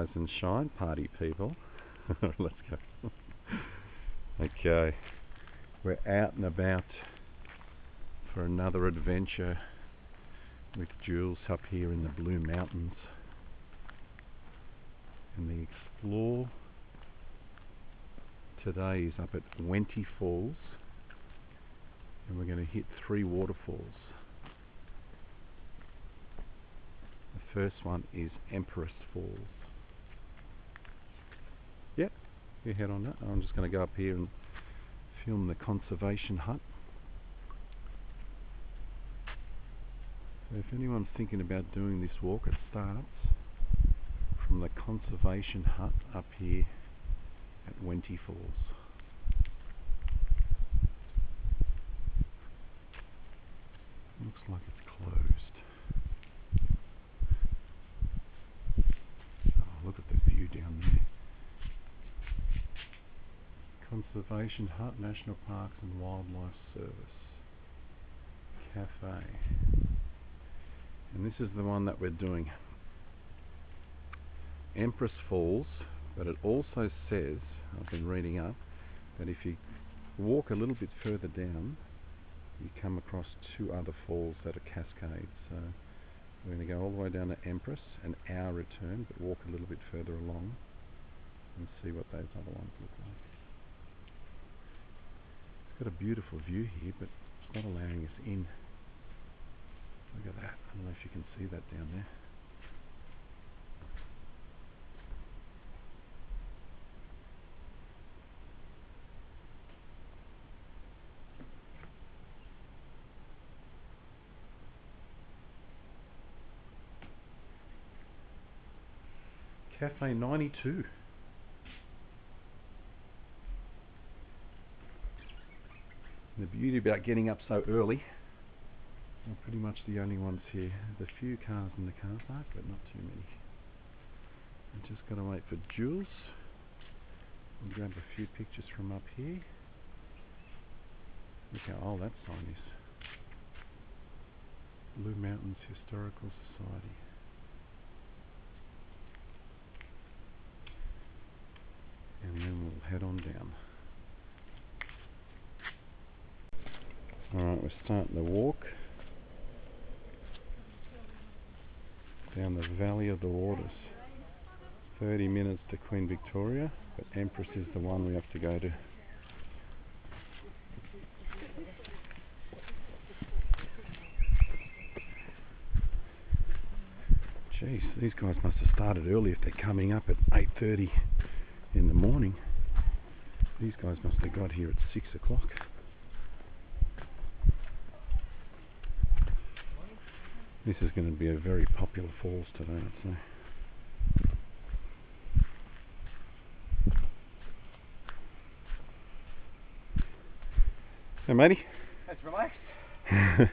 rise and shine, party people. Let's go. Okay, we're out and about for another adventure with Jules up here in the Blue Mountains. And the explore today is up at Wenty Falls, and we're going to hit 3 waterfalls. The first one is Empress Falls. Yep, you head on that. I'm just going to go up here and film the conservation hut. So if anyone's thinking about doing this walk, it starts from the conservation hut up here at Wenty Falls. Looks like it's closed. Oh, look at the view down there. Conservation Hut, National Parks and Wildlife Service Cafe. And this is the one that we're doing. Empress Falls, but it also says, I've been reading up, that if you walk a little bit further down, you come across 2 other falls that are cascades. So we're going to go all the way down to Empress, an hour return, but walk a little bit further along and see what those other ones look like. It's got a beautiful view here, but it's not allowing us in. Look at that. I don't know if you can see that down there. Cafe 92. The beauty about getting up so early, we're pretty much the only ones here. There's a few cars in the car park, but not too many. I've just got to wait for Jules. We'll grab a few pictures from up here. Look how old that sign is. Blue Mountains Historical Society. And then we'll head on down. Alright, we're starting to walk down the Valley of the Waters. 30 minutes to Queen Victoria, but Empress is the one we have to go to. Jeez, these guys must have started early if they're coming up at 8:30 in the morning. These guys must have got here at 6 o'clock. This is going to be a very popular falls today, I'd say. Hey matey. That's relaxed.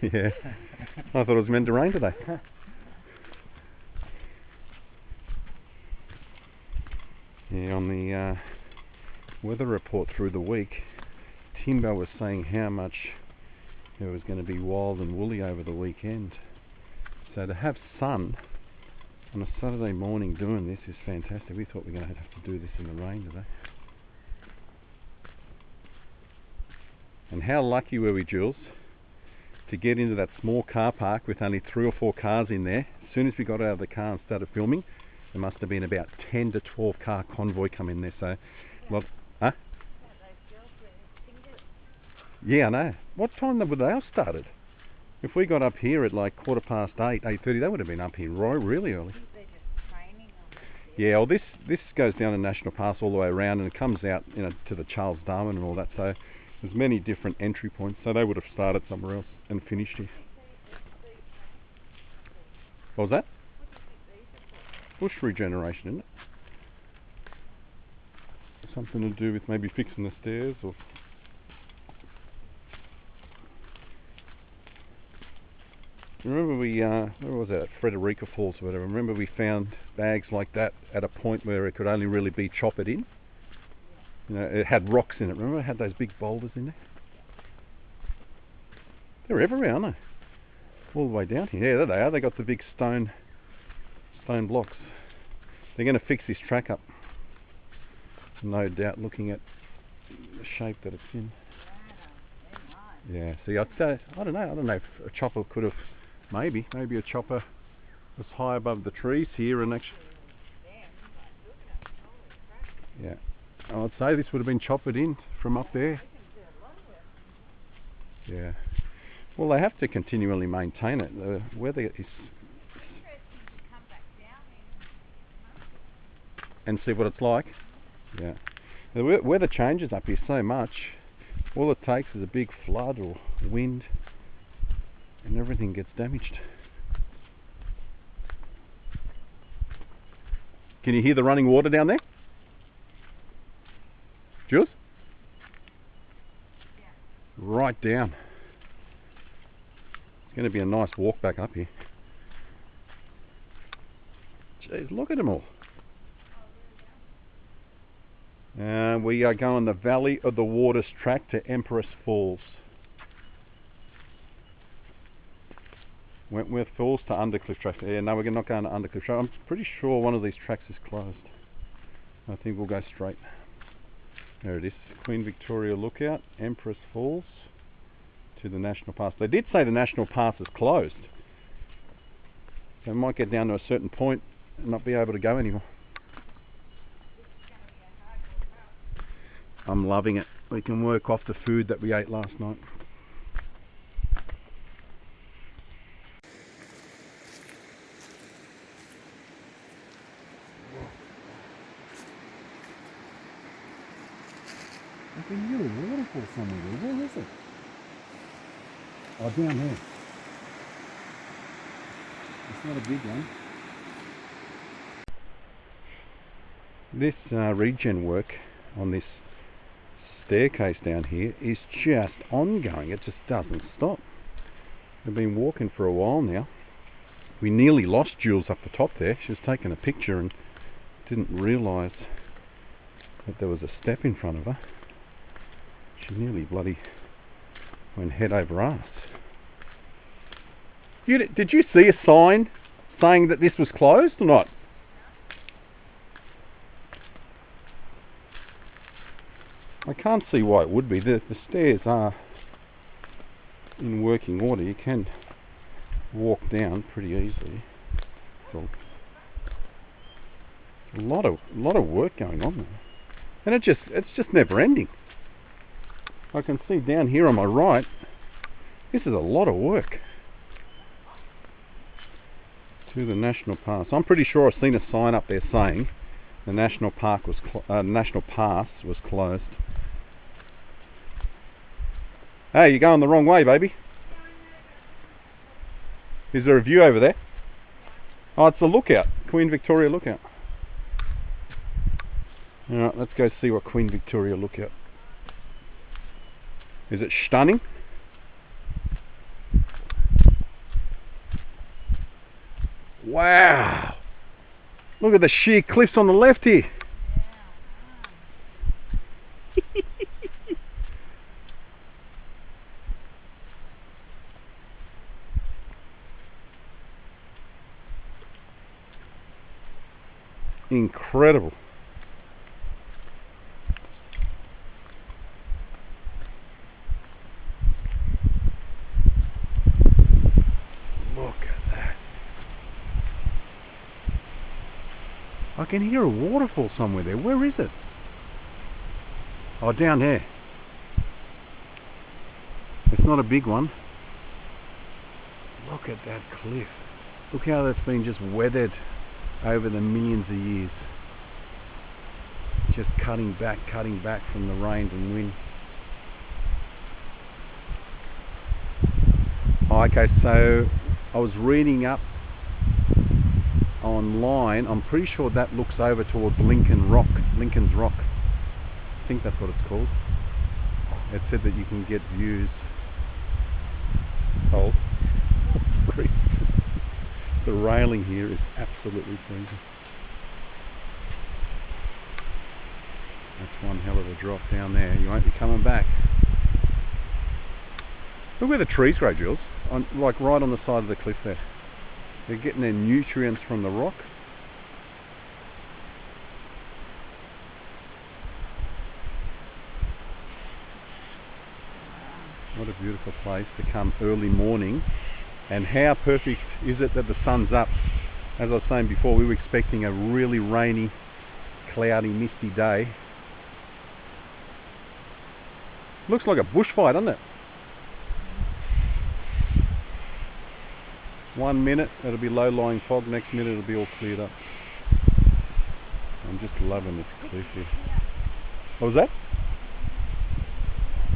Yeah. I thought it was meant to rain today. Yeah, on the weather report through the week, Timber was saying how much it was going to be wild and woolly over the weekend. So to have sun on a Saturday morning doing this is fantastic. We thought we were going to have to do this in the rain today. And how lucky were we, Jules, to get into that small car park with only 3 or 4 cars in there. As soon as we got out of the car and started filming, there must have been about 10 to 12 car convoy come in there. So, well, huh? Yeah, I know. What time would they have started? If we got up here at like 8:15, 8:30, they would have been up here really early. Yeah, well this goes down the National Pass all the way around and it comes out, you know, to the Charles Darwin and all that. So there's many different entry points. So they would have started somewhere else and finished here. What was that? Bush regeneration, isn't it? Something to do with maybe fixing the stairs or... Remember we, where was that, Frederica Falls or whatever, remember we found bags like that at a point where it could only really be choppered in? You know, it had rocks in it, remember it had those big boulders in there? They're everywhere, aren't they? All the way down here. Yeah, there they are, they got the big stone blocks. They're going to fix this track up, no doubt, looking at the shape that it's in. Yeah, see, I don't know if a chopper could have, maybe a chopper was high above the trees here and actually, yeah, I'd say this would have been choppered in from up there. Yeah, well, they have to continually maintain it. The weather is, and see what it's like. Yeah, the weather changes up here so much. All it takes is a big flood or wind and everything gets damaged. Can you hear the running water down there? Jules? Yeah. Right down. It's going to be a nice walk back up here. Jeez, look at them all. We are going the Valley of the Waters track to Empress Falls. Wentworth Falls to Undercliff track. Yeah, no, we're not going to Undercliff track. I'm pretty sure one of these tracks is closed. I think we'll go straight. There it is. Queen Victoria Lookout, Empress Falls to the National Pass. They did say the National Pass is closed. So we might get down to a certain point and not be able to go anymore. I'm loving it. We can work off the food that we ate last night. I can hear a waterfall somewhere there. Where is it? Oh, down here. It's not a big one. This regen work on this staircase down here is just ongoing. It just doesn't stop. We've been walking for a while now. We nearly lost Jules up the top there. She was taking a picture and didn't realise that there was a step in front of her. She nearly bloody went head over arse. Did you see a sign saying that this was closed or not? I can't see why it would be. The stairs are in working order. You can walk down pretty easily. So a lot of work going on there, and it's just never ending. I can see down here on my right. This is a lot of work. To the National Pass. I'm pretty sure I've seen a sign up there saying the National Pass was closed. Hey, you're going the wrong way, baby. Is there a view over there? Oh, it's the lookout. Queen Victoria Lookout. Alright, let's go see what Queen Victoria Lookout. Is it stunning? Wow! Look at the sheer cliffs on the left here. Incredible. Look at that. I can hear a waterfall somewhere there. Where is it? Oh, down there. It's not a big one. Look at that cliff. Look how that's been just weathered over the millions of years. Just cutting back from the rain and wind. Oh, okay, so I was reading up online. I'm pretty sure that looks over towards Lincoln's Rock. I think that's what it's called. It said that you can get views. Oh, the railing here is absolutely freezing. That's one hell of a drop down there. You won't be coming back. Look where the trees grow, Jules. Like right on the side of the cliff there. They're getting their nutrients from the rock. What a beautiful place to come early morning. And how perfect is it that the sun's up? As I was saying before, we were expecting a really rainy, cloudy, misty day. Looks like a bushfire, doesn't it? 1 minute it'll be low-lying fog, next minute it'll be all cleared up. I'm just loving this cliff here. What was that?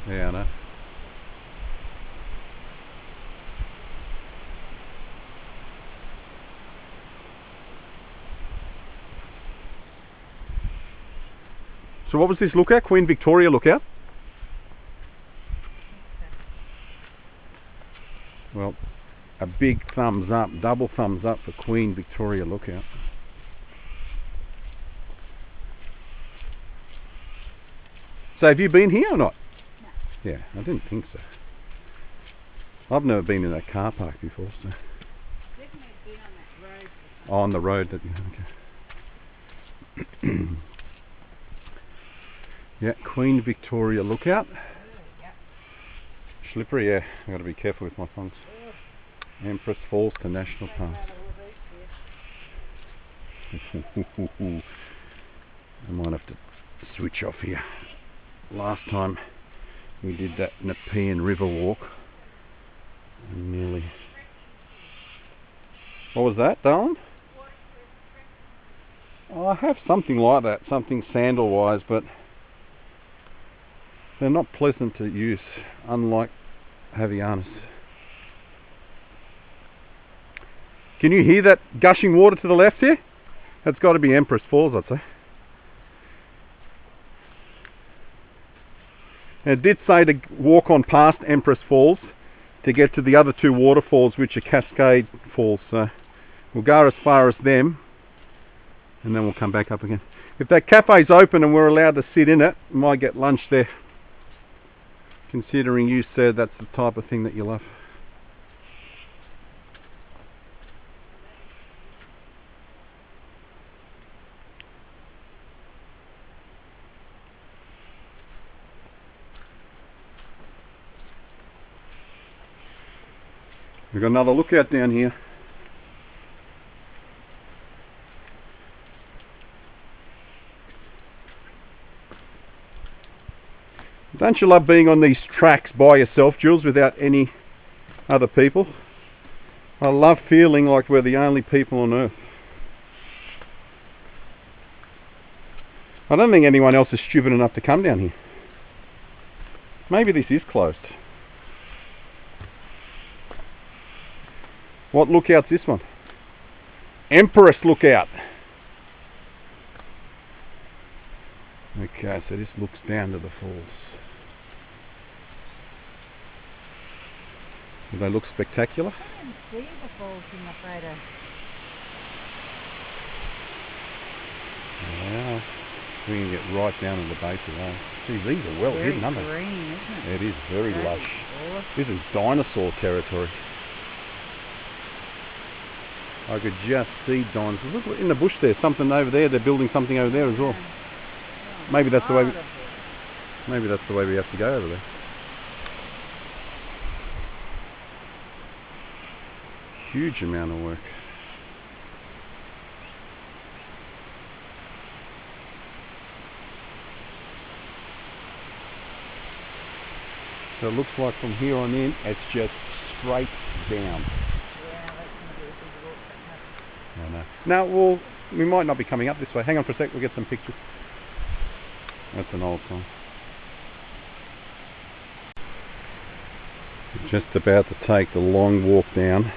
Yeah, I know. So what was this lookout? Queen Victoria lookout? Well, a big thumbs up, double thumbs up for Queen Victoria lookout. So have you been here or not? No. Yeah, I didn't think so. I've never been in that car park before, so. Definitely been on that road. Oh, on the road that okay. Yeah, Queen Victoria lookout. Yep. Slippery, yeah. I've got to be careful with my thongs. Empress Falls to National Park. I might have to switch off here. Last time we did that Nepean River walk, and nearly. What was that, darling? Oh, I have something like that, something sandal-wise, but they're not pleasant to use, unlike Havaianas. Can you hear that gushing water to the left here? That's got to be Empress Falls, I'd say. And it did say to walk on past Empress Falls to get to the other two waterfalls, which are Cascade Falls. So we'll go as far as them, and then we'll come back up again. If that cafe's open and we're allowed to sit in it, we might get lunch there. Considering you said that's the type of thing that you love. We've got another lookout down here. Don't you love being on these tracks by yourself, Jules, without any other people? I love feeling like we're the only people on Earth. I don't think anyone else is stupid enough to come down here. Maybe this is closed. What lookout's this one? Empress lookout. Okay, so this looks down to the falls. Do they look spectacular? I didn't see the falls in the photo. Yeah, we can get right down to the base of those. Gee, these are well hidden, aren't they? Very green, isn't it? It is very lush. Awesome. This is dinosaur territory. I could just see dinosaurs. Look in the bush there, something over there. They're building something over there as well. Maybe that's the way. Maybe that's the way we have to go over there. Huge amount of work. So it looks like from here on in, it's just straight down. I know. Now, well, we might not be coming up this way. Hang on for a sec, we'll get some pictures. That's an old song. Just about to take the long walk down.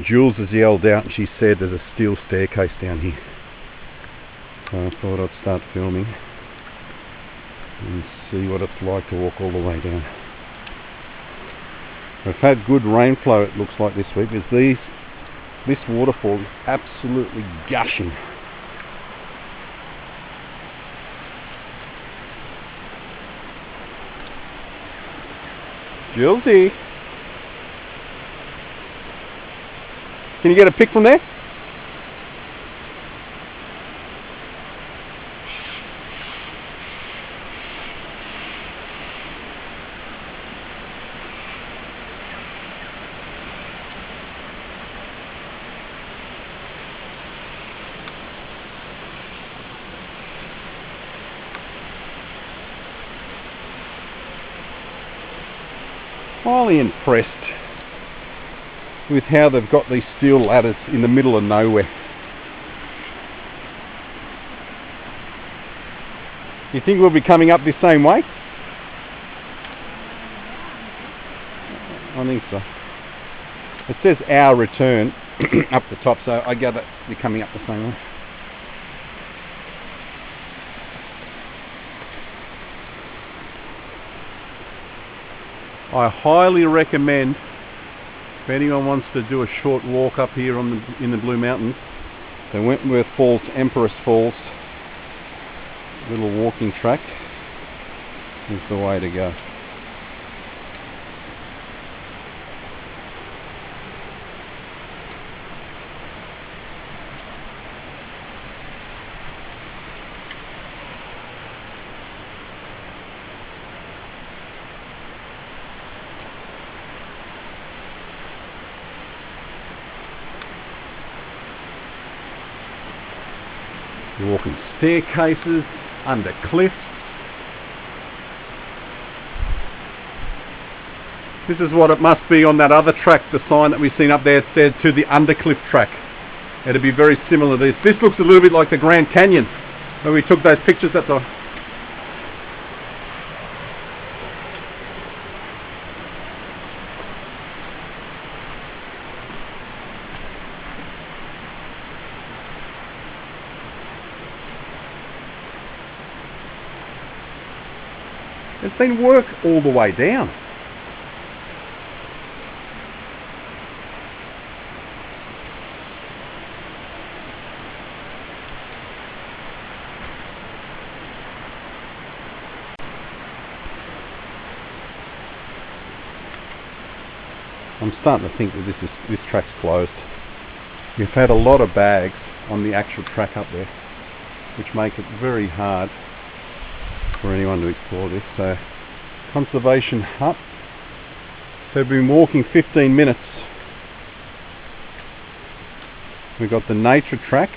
Jules has yelled out and she said there's a steel staircase down here. So I thought I'd start filming and see what it's like to walk all the way down. We've had good rainflow, it looks like, this week. This waterfall is absolutely gushing. Jilty, can you get a pic from there? Highly impressed with how they've got these steel ladders in the middle of nowhere. You think we'll be coming up this same way? I think so. It says our return up the top, so I gather you're coming up the same way. I highly recommend, if anyone wants to do a short walk up here in the Blue Mountains, the Wentworth Falls, Empress Falls, little walking track is the way to go. You're walking staircases, under cliffs. This is what it must be on that other track, the sign that we've seen up there. It said to the Undercliff track. It'd be very similar to this. This looks a little bit like the Grand Canyon, where we took those pictures at the... There's been work all the way down. I'm starting to think that this track's closed. We've had a lot of bags on the actual track up there, which make it very hard for anyone to explore this. So, conservation hut. So we've been walking 15 minutes. We've got the nature track.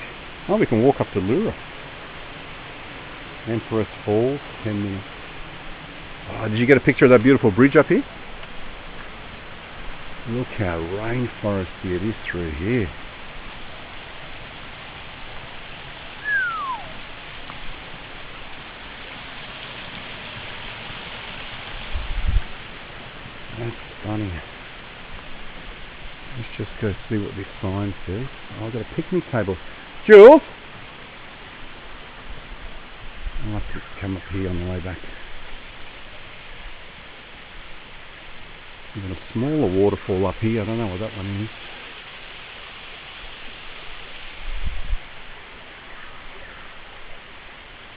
Oh, we can walk up to Lodore. Empress Falls, 10 minutes. Oh, did you get a picture of that beautiful bridge up here? Look how rainforesty it is through here. That's stunning. Let's just go see what this sign says. Oh, I've got a picnic table. Jules! I'll have to come up here on the way back. We've got a smaller waterfall up here. I don't know what that one is.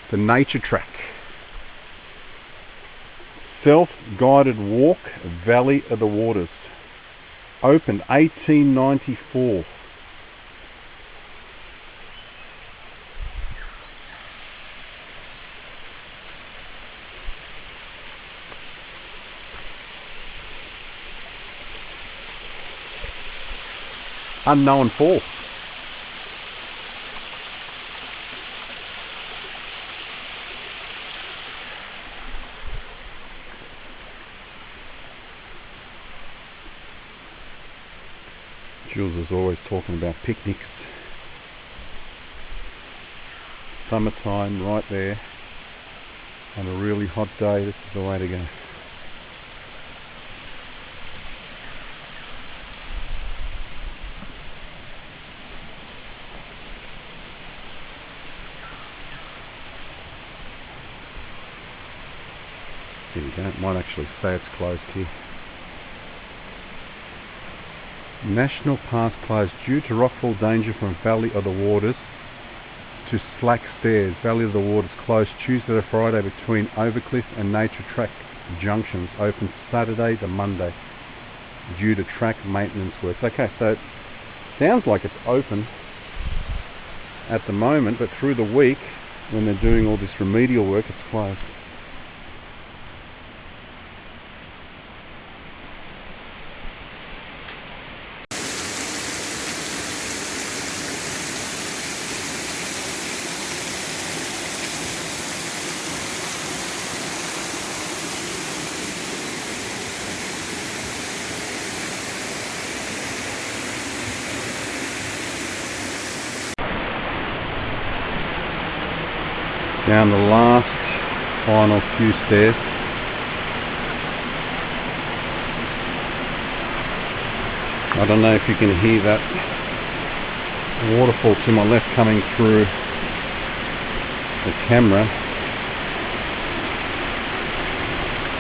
The nature track. Self-guided walk, Valley of the Waters. Opened 1894. Unknown fall. Jules is always talking about picnics. Summertime right there. On a really hot day, this is the way to go. Here we go, it might actually say it's closed here. National Pass closed due to rockfall danger from Valley of the Waters to Slack Stairs. Valley of the Waters closed Tuesday to Friday between Overcliff and Nature Track junctions. Open Saturday to Monday due to track maintenance works. Okay, so it sounds like it's open at the moment, but through the week when they're doing all this remedial work, it's closed. down the last final few stairs. I don't know if you can hear that waterfall to my left coming through the camera,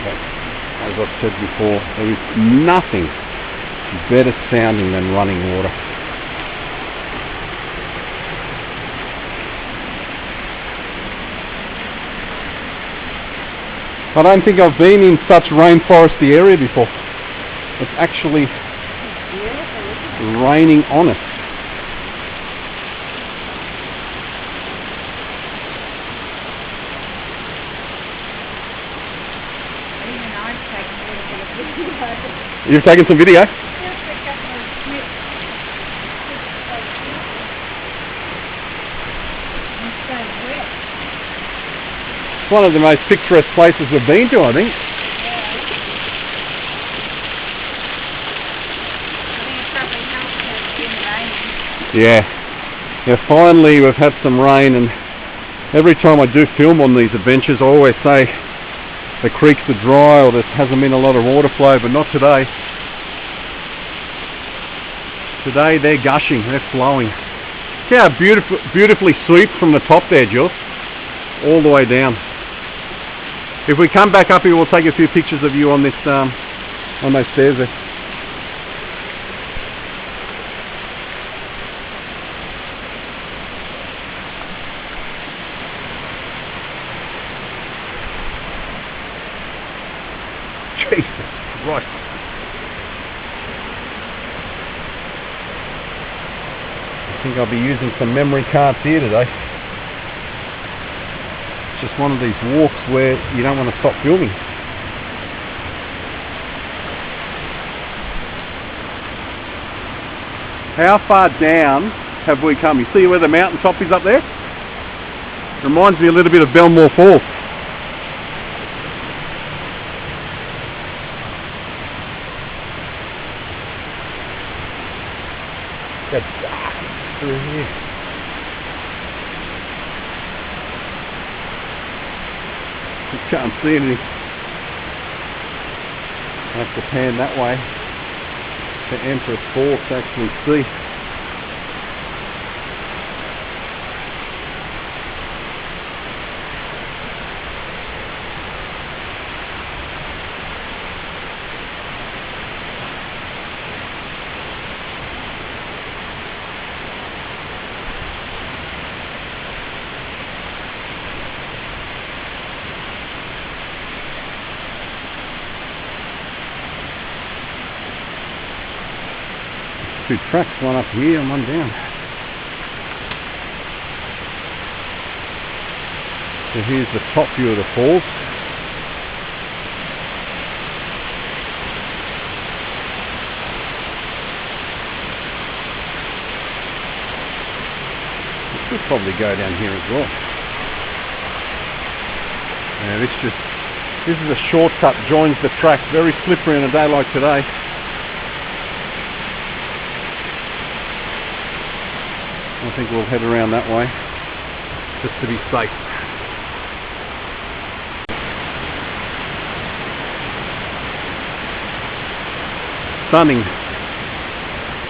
but as I've said before, there is nothing better sounding than running water. I don't think I've been in such rainforesty area before. It's actually raining on us. Even I've taken a little bit of video. You've taken some video? Just a couple of snips. It's so wet. It's one of the most picturesque places we've been to, I think. Yeah, finally we've had some rain, and every time I do film on these adventures I always say the creeks are dry or there hasn't been a lot of water flow, but not today. Today they're gushing, they're flowing. See how beautifully sweeps from the top there, Jules, all the way down. If we come back up here, we'll take a few pictures of you on this on those stairs there. Jesus Christ. I think I'll be using some memory cards here today. It's just one of these walks where you don't want to stop filming. How far down have we come? You see where the mountain top is up there? Reminds me a little bit of Belmore Falls. It's dark through here. You can't see anything. I have to pan that way to Empress Falls to actually see. Two tracks, one up here and one down. So here's the top view of the falls. We could probably go down here as well. Yeah, this is a shortcut, joins the track, very slippery on a day like today. I think we'll head around that way, just to be safe. Stunning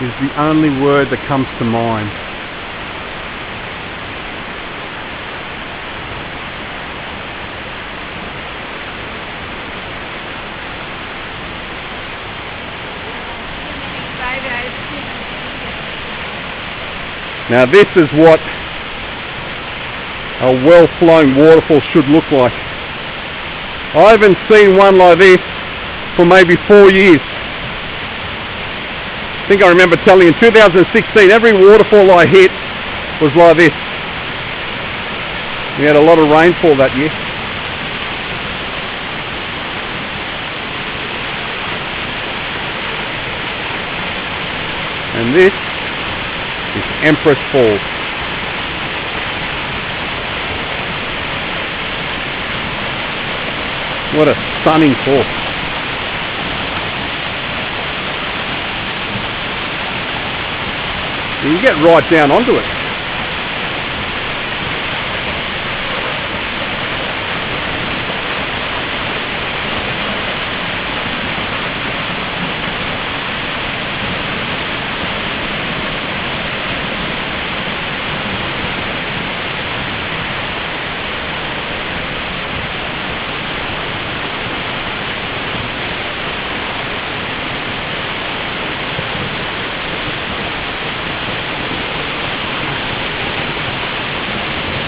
is the only word that comes to mind. Now this is what a well-flowing waterfall should look like. I haven't seen one like this for maybe 4 years. I think I remember telling you in 2016 every waterfall I hit was like this. We had a lot of rainfall that year. And this is Empress Falls. What a stunning fall. You can get right down onto it.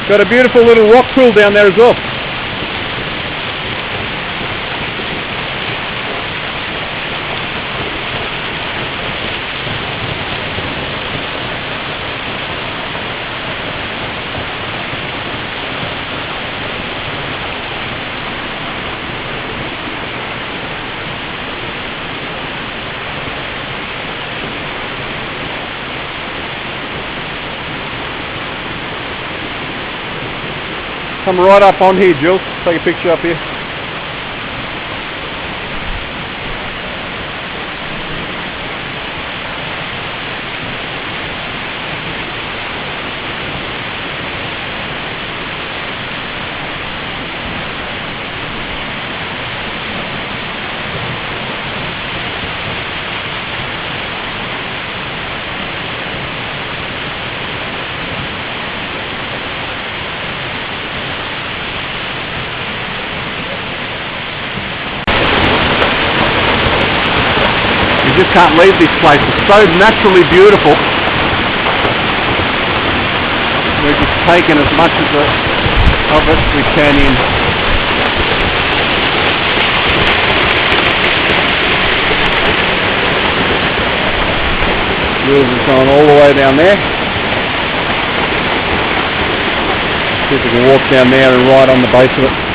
Got a beautiful little rock pool down there as well. Come right up on here, Jules. Take a picture up here. You just can't leave this place. It's so naturally beautiful. We're just taking as much of it as we can in. Jules is going all the way down there. See if we can walk down there and ride on the base of it.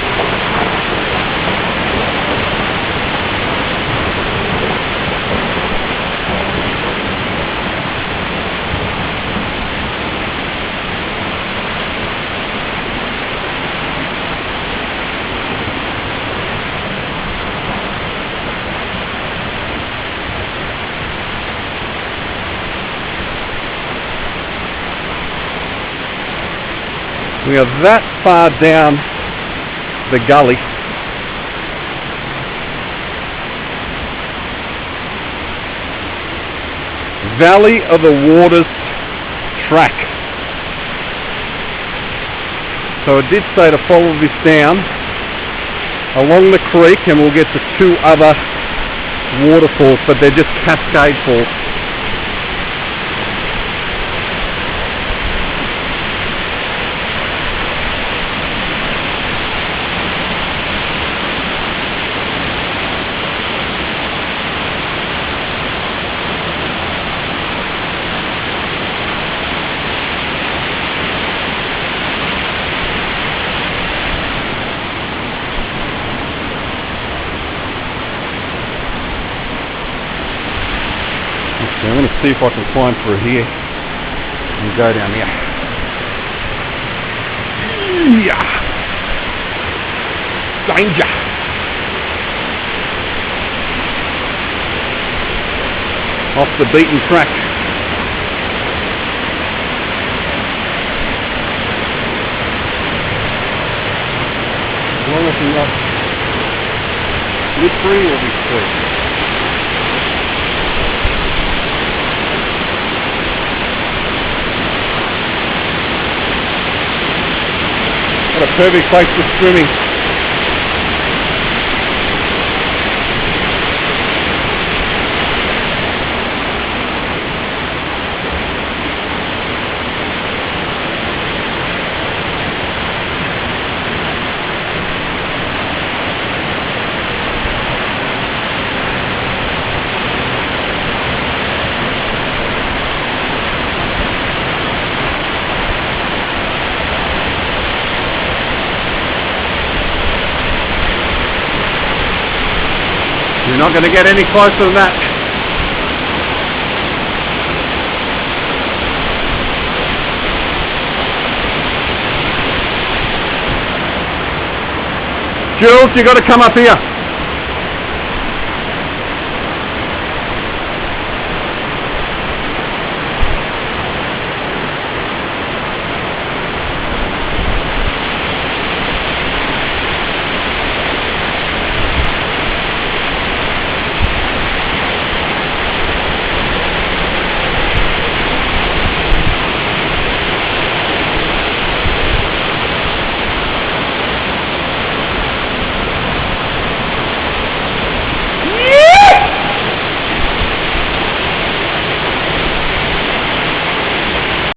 We are that far down the gully. Valley of the Waters track. So it did say to follow this down along the creek and we'll get to two other waterfalls, but they're just cascade falls. I'm going to see if I can climb through here and go down here. Yeah. Danger. Off the beaten track. As long as we're not slippery, we'll be sweet. What a perfect place for swimming. You're not going to get any closer than that. Jules, you got to come up here.